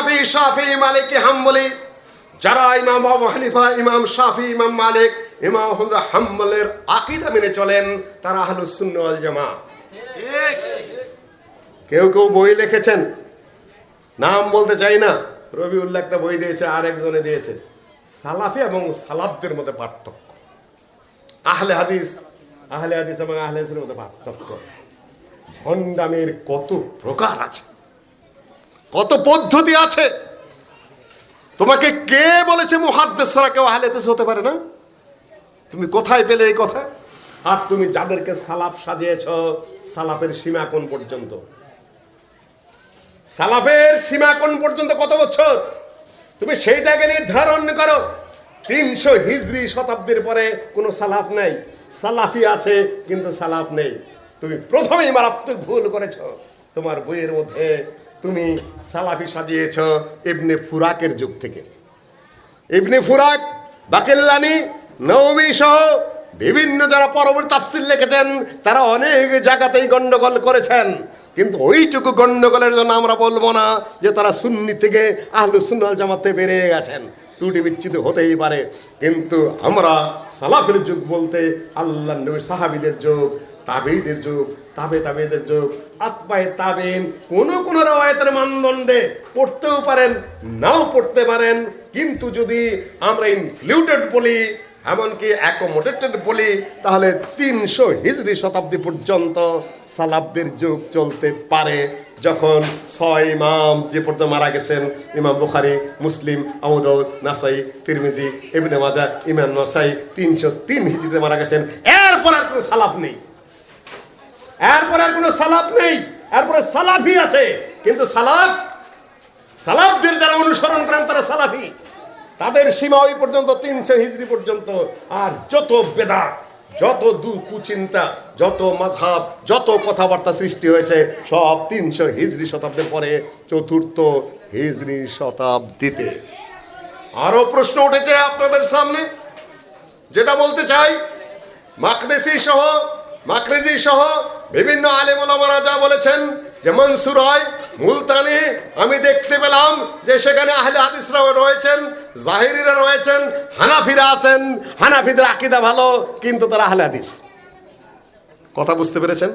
হানাফি, শাফি, মালিকি, হাম্বলি, যারা ইমাম আবু হানিফা, ইমাম শাফি, ইমাম মালিক, ইমাম আহমদ হাম্বলের আকীদা মেনে চলেন, তারা আহলুস সুন্নাহ ওয়াল জামাত। কেউ কেউ বই লিখেছেন, নাম বলতে চাই না, রবিউল্লাহ একটা বই দিয়েছে, আর একজনে দিয়েছে, সালাফি এবং সালাফদের মধ্যে পার্থক্য, আহলে হাদিস এবং আহলে হাদিসের মধ্যে পার্থক্য। ভণ্ডামির কত প্রকার আছে, কত পদ্ধতি আছে। তোমাকে কে বলেছে মুহাদ্দিস ছাড়া কেউ আহলে হাদিস হতে পারে না? তুমি কোথায় পেলে এই কথা? আর তুমি যাদেরকে সালাফ সাজিয়েছ, সালাফের সীমা কোন পর্যন্ত? সালাফের সীমা কোন পর্যন্ত, কত বছর? তুমি সেইটাকে নির্ধারণ করো। 300 হিজরি শতাব্দীর পরে কোনো সালাফ নাই, সালাফি আছে কিন্তু সালাফ নেই। তুমি প্রথমেই মারাত্মক ভুল করেছ। তোমার বইয়ের মধ্যে তুমি সালাফি সাজিয়েছ ইবনে ফুরাকের যুগ থেকে। ইবনে ফুরাক, বাকিল্লানি, নওবী সহ বিভিন্ন যারা পরবর্তী তাফসীর লিখেছেন, তারা অনেক জায়গাতেই গন্ডগোল করেছেন, কিন্তু ওইটুকু গন্ডগোলের জন্য আমরা বলবো না যে তারা সুন্নি থেকে আহলুস সুন্নাহ ওয়াল জামাতে বেরিয়ে গেছেন। ত্রুটি বিচ্যুতি হতেই পারে, কিন্তু আমরা সালাফের যুগ বলতে আল্লাহর নবী সাহাবীদের যুগ, তাবেঈদের যুগ, তাবেঈদের যুগ, আতবায়ে তাবেঈন, কোন রওয়ায়াতের মানদণ্ডে পড়তেও পারেন, নাও পড়তে পারেন, কিন্তু যদি আমরা ইনক্লুডেড বলি, এমনকি অ্যাকোমোডেটেড বলি, তাহলে 300 হিজরি শতাব্দী পর্যন্ত সালাফদের যুগ চলতে পারে। যখন 6 ইমাম যে পর্যন্ত মারা গেছেন, ইমাম বুখারী, মুসলিম, আবু দাউদ, নাসাই, তিরমিজি, ইবনে মাজাহ, ইমাম নাসাই 303 হিজরিতে মারা গেছেন। এরপর আর কোনো সালাফ নেই, এরপরে সালাফি আছে, কিন্তু সালাফদের যারা অনুসরণ করেন তারা সালাফি, তাদের সীমা ওই পর্যন্ত 300 হিজরি পর্যন্ত। আর যত বেদাত, যত কুচিন্তা, যত মাযহাব, যত কথাবার্তা সৃষ্টি হয়েছে, সব 300 হিজরি শতাব্দীর পরে 4th হিজরি শতাব্দীতে। আরো প্রশ্ন উঠেছে আপনাদের সামনে, যেটা বলতে চাই, মাকরিজি সহ বিভিন্ন আলেম ওলামারা যা বলেছেন, যে মনসুর হয় মুলতানি, আমি দেখতে পেলাম যে সেখানে আহলে হাদিসরাও রয়েছেন, জাহেরিরা রয়েছেন, হানাফিরা আছেন, হানাফিদের আকীদা ভালো কিন্তু তারা আহলে হাদিস। কথা বুঝতে পেরেছেন?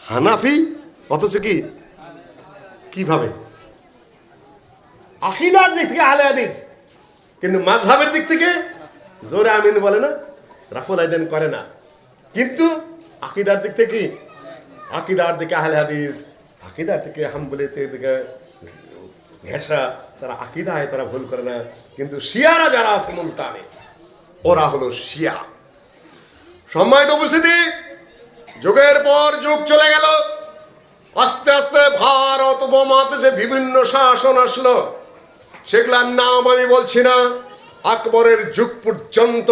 হানাফি অথচ কিভাবে আকীদার দিক থেকে আহলে হাদিস, কিন্তু মাযহাবের দিক থেকে জোরে আমিন বলে না, রাফুল আইদান করে না, কিন্তু আকীদার দিক থেকে আকীদার দিকে আহলে হাদিস, আকীদার থেকে হাম্বলিতে দিকে ঘেঁষা, তারা আকীদায় তারা ভুল করে না। কিন্তু শিয়ারা যারা আছে মুলতানে, ওরা হলো শিয়া। সম্মানিত উপস্থিতি, যুগের পর যুগ চলে গেল, আস্তে আস্তে ভারত উপমহাদেশে বিভিন্ন শাসন আসলো, সেগুলার নাম আমি বলছি না। আকবরের যুগ পর্যন্ত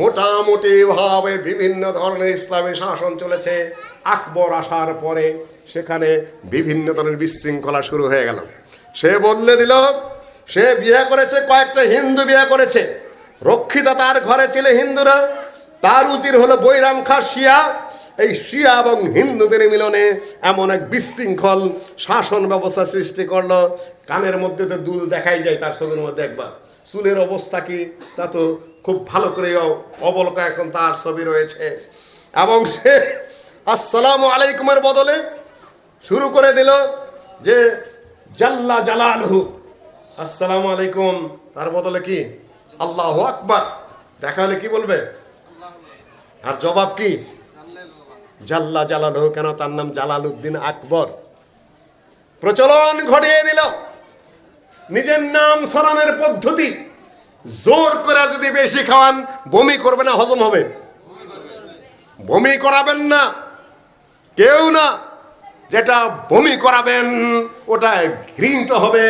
মোটামুটি ভাবে বিভিন্ন ধরনের ইসলামী শাসন চলেছে। আকবর আসার পরে সেখানে বিভিন্ন ধরনের বিশৃঙ্খলা শুরু হয়ে গেল। সে বদলে দিল, সে বিয়ে করেছে, কয়েকটা হিন্দু বিয়ে করেছে, রক্ষিতা তার ঘরে ছিল হিন্দুরা, তার উজির হলো বৈরাম খা শিয়া। এই শিয়া এবং হিন্দুদের মিলনে এমন এক বিশৃঙ্খল শাসন ব্যবস্থা সৃষ্টি করলো। কানের মধ্যে তো দুল দেখাই যায়, তার ছবির মধ্যে একবার চুলের অবস্থা কি তা তো খুব ভালো করে অবলোকা এখন তার ছবি রয়েছে। এবং সে আসসালামু আলাইকুমের বদলে শুরু করে দিল যে জাল্লা জালালহু, আসসালামু আলাইকুম, তার বদলে কি আল্লাহু আকবার। দেখা হলে কি বলবে? আর জবাব কি? জাল্লা জালালহু। কেন? তার নাম জালালউদ্দিন আকবর। প্রচলন ঘটিয়ে দিল নিজের নাম সরানোর পদ্ধতি। জোর করে যদি বেশি খাওয়ান, বমি করবে না হজম হবে? বমি করাবেন না কেউ না, যেটা বমি করাবেন ওটা ঘৃণিত হবে।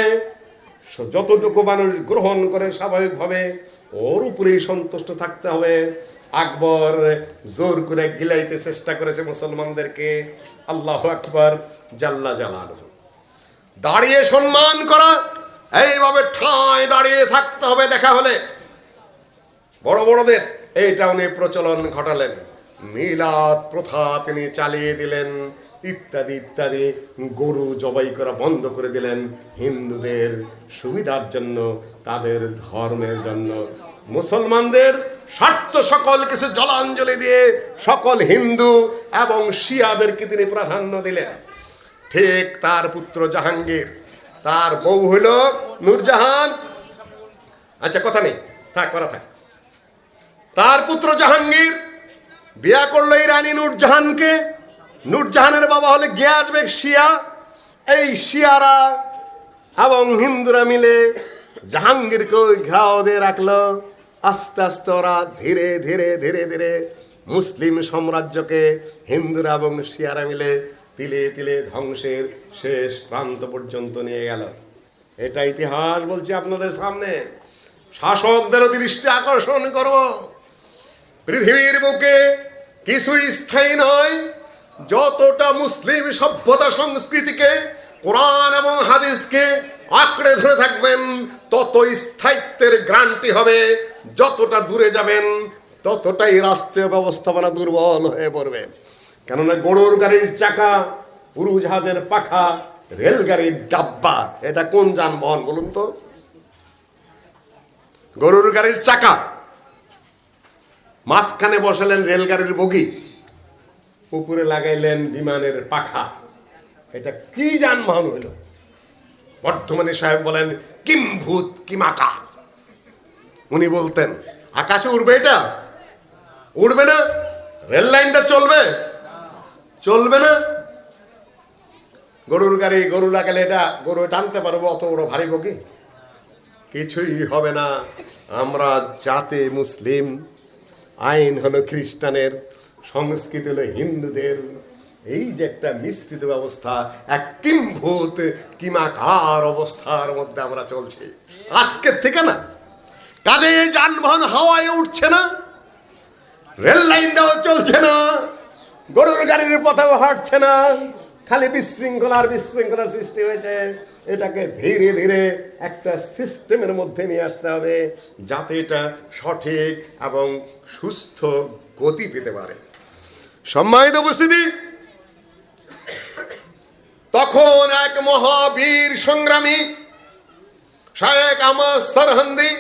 যতটুকু মানুষ গ্রহণ করে স্বাভাবিকভাবে ওর উপরেই সন্তুষ্ট থাকতে হবে। আকবর জোর করে গিলাইতে চেষ্টা করেছে মুসলমানদেরকে। আল্লাহু আকবার, জাল্লা জালালহু। দাঁড়িয়ে সম্মান করা, এইভাবে ঠায় দাঁড়িয়ে থাকতে হবে দেখা হলে বড় বড়দের, এইটা উনি প্রচলন ঘটালেন। মিলাদ প্রথা তিনি চালিয়ে দিলেন। ইত্যাদি ইত্যাদি গরু জবাই করা বন্ধ করে দিলেন হিন্দুদের সুবিধার জন্য, তাদের ধর্মের জন্য। মুসলমানদের স্বার্থ সকল কিছু জলাঞ্জলি দিয়ে সকল হিন্দু এবং শিয়াদেরকে তিনি প্রাধান্য দিলেন। ঠিক তার পুত্র জাহাঙ্গীর, তার বউ হইল নূরজাহান। আচ্ছা কথা নেই, থাক করা থাক। তার পুত্র জাহাঙ্গীর বিয়া করলো এই রানী নূরজাহানকে। নূরজাহানের বাবা হলে গিয়াস বেগ শিয়া। এই শিয়ারা এবং হিন্দুরা মিলে জাহাঙ্গীরকে ওই ঘাও দিয়ে রাখলো। আস্তে আস্তে ওরা ধীরে ধীরে ধীরে ধীরে মুসলিম সাম্রাজ্যকে হিন্দুরা এবং শিয়ারা মিলে তিলে তিলে ধ্বংসের শেষ প্রান্ত পর্যন্ত নিয়ে গেল। এটা ইতিহাস বলছি আপনাদের সামনে। শাসকদের দৃষ্টি আকর্ষণ করব। পৃথিবীর বুকে কিছুই স্থায়ী নয়। যতটা মুসলিম সভ্যতা সংস্কৃতিকে, কোরআন এবং হাদিসকে আঁকড়ে ধরে থাকবেন, তত স্থায়িত্বের গ্যারান্টি হবে। যতটা দূরে যাবেন ততটাই রাষ্ট্রীয় ব্যবস্থাপনা দুর্বল হয়ে পড়বে। কেননা গরুর গাড়ির চাকা, উড়োজাহাজের পাখা, রেলগাড়ির ডাব্বা, এটা কোন যানবাহন বলুন তো? গরুর গাড়ির চাকা, মাঝখানে বসালেন রেলগাড়ির বগি, উপরে লাগাইলেন বিমানের পাখা। এটা কি যানবাহন হইল? বর্ধমানে সাহেব বলেন কিম্ভূত কিমাকা। উনি বলতেন আকাশে উড়বে, এটা উড়বে না। রেল লাইনটা চলবে, চলবে না। গরুর গাড়ি, গরু লাগালে এটা গরু টানতে পারবো? অত বড় ভারী বগি কিছুই হবে না। আমরা জাতে মুসলিম, আইন হলো খ্রিস্টানের, সংস্কৃতি হলো হিন্দুদের। এই যে একটা মিশ্রিত ব্যবস্থা, এক কিম্ভূত কিমাকার অবস্থার মধ্যে আমরা চলছি আজকের থেকে না। কাজে এই যানবাহন হাওয়ায় উঠছে না, রেল লাইন দেওয়া চলছে না, গরুর গাড়ির পথেও হাঁটছে না, খালি বিশৃঙ্খলার সৃষ্টি হয়েছে। এটাকে ধীরে ধীরে একটা সিস্টেমের মধ্যে নিয়ে আসতে হবে, যাতে এটা সঠিক এবং সুস্থ গতি পেতে পারে। সম্মানিত উপস্থিতি, তখন এক মহাবীর সংগ্রামী শেখ আহমদ সরহন্দি,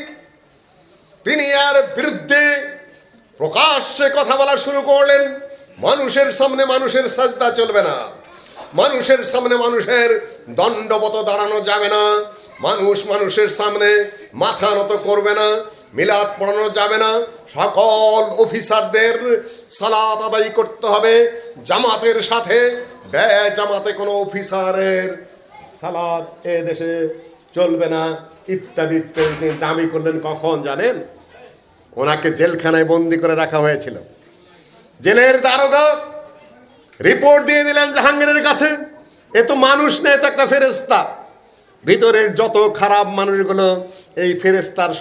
তিনি এর বিরুদ্ধে প্রকাশ্যে কথা বলা শুরু করলেন। মানুষের সামনে মানুষের সাজদা চলবে না, মানুষের সামনে মানুষের দণ্ডবত দাঁড়ানো যাবে না, মানুষ মানুষের সামনে মাথা নত করবে না, মিলাদ পড়ানো যাবে না, সকল অফিসারদের সালাত আদায় করতে হবে জামাতের সাথে। জামাতে কোনো অফিসারের সালাত এ দেশে চলবে না, ইত্যাদি ইত্যাদি দাবি করলেন। কখন জানেন? ওনাকে জেলখানায় বন্দি করে রাখা হয়েছিল। জেলের দারোগা রিপোর্ট দিয়ে দিলেন জাহাঙ্গীরের কাছে, এ তো মানুষ না, এ তো একটা ফেরেশতা। ভিতরের যত খারাপ মানুষগুলো এই ফেরেশতার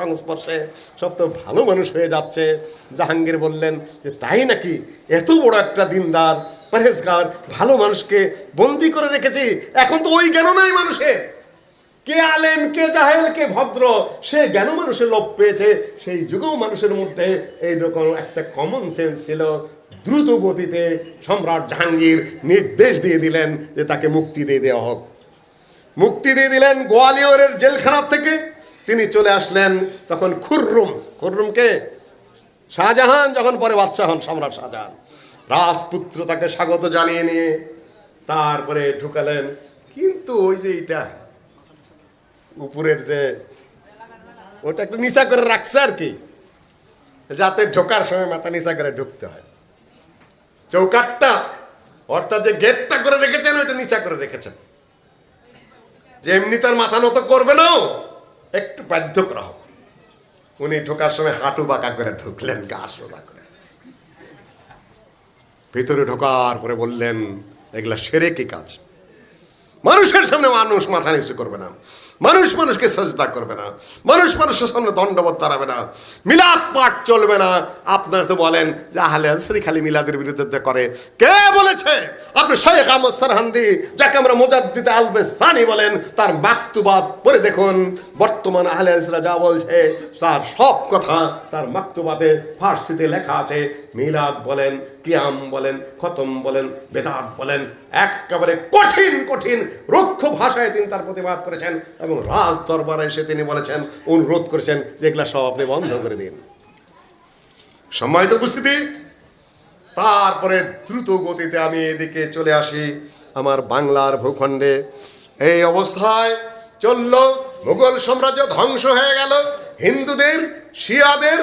সংস্পর্শে সব তো ভালো মানুষ হয়ে যাচ্ছে। জাহাঙ্গীর বললেন যে তাই নাকি? এত বড় একটা দিনদার পরহেজগার ভালো মানুষকে বন্দি করে রেখেছি, এখন তো ওই জ্ঞান নাই মানুষের। কে আলেম, কে জাহেল, কে ভদ্র, সে জ্ঞান মানুষের লোপ পেয়েছে। সেই যুগেও মানুষের মধ্যে এইরকম একটা কমন সেন্স ছিল। দ্রুত গতিতে সম্রাট জাহাঙ্গীর নির্দেশ দিয়ে দিলেন যে তাকে মুক্তি দিয়ে দেওয়া হোক। মুক্তি দিয়ে দিলেন গোয়ালিয়রের জেলখানার থেকে। তিনি চলে আসলেন তখন খুররুমকে, শাহজাহান যখন পরে বাদশা হন, সম্রাট শাহজাহান, রাজপুত্র তাকে স্বাগত জানিয়ে নিয়ে তারপরে ঢুকালেন। কিন্তু ওই যে এটা উপরের যে ওটা একটু নিচা করে রাখছে আর কি, যাতে ঢোকার সময় মাথা নিচা করে ঢুকতে হয়। চৌকাটটা অর্থাৎ যে গেটটা করে রেখেছেন ওইটা নিচা করে রেখেছেন, যে এমনি তার মাথা নত করবে না, একটু বাধ্য করা হোক। উনি ঢোকার সময় হাঁটু বাঁকা করে ঢুকলেন, গা সোজা করে। ভিতরে ঢোকার পরে বললেন এগুলা সেরেকি কাজ। মানুষের সামনে মানুষ মাথা নিচু করবে না, মানুষ মানুষকে সাজদা করবে না, মানুষ মানুষের সামনে দণ্ডবত দাঁড়াবে না, মিলাদ পাঠ চলবে না। আপনারা তো বলেন যে আহলে হাদিস খালি মিলাদের বিরুদ্ধে করে। কে বলেছে? আপনি শেখ আহমদ সরহন্দি, যাকে আমরা মুজাদ্দিদ আল-বেসানি বলেন, তার মাকতুবাত পড়ে দেখুন। বর্তমান আহলে হাদিসরা যা বলছে তার সব কথা তার মাকতুবাতে ফার্সিতে লেখা আছে। মিলাদ বলেন, কিয়াম বলেন, খতম বলেন, বেদাত বলেন, একেবারে কঠিন কঠিন রুক্ষ ভাষায় তিনি তার প্রতিবাদ করেছেন এবং রাজ দরবারে এসে তিনি বলেছেন, অনুরোধ করেছেন যে এগুলা সব আপনি বন্ধ করে দিন। সম্মানিত উপস্থিতি, তারপরে দ্রুত গতিতে আমি এদিকে চলে আসি আমার বাংলার ভূখণ্ডে। এই অবস্থায় চলল, মুঘল সাম্রাজ্য ধ্বংস হয়ে গেল, হিন্দুদের, শিয়াদের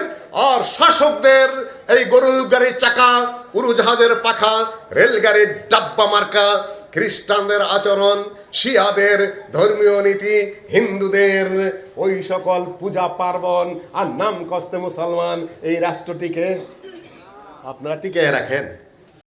আর শাসকদের এই গরু গাড়ির চাকা, উড়োজাহাজের পাখা, রেলগাড়ির ডাব্বা মার্কা, খ্রিস্টানদের আচরণ, শিয়াদের ধর্মীয় নীতি, হিন্দুদের ওই সকল পূজা পার্বণ আর নাম কস্তে মুসলমান, এই রাষ্ট্রটিকে আপনারা টিকিয়ে রাখেন।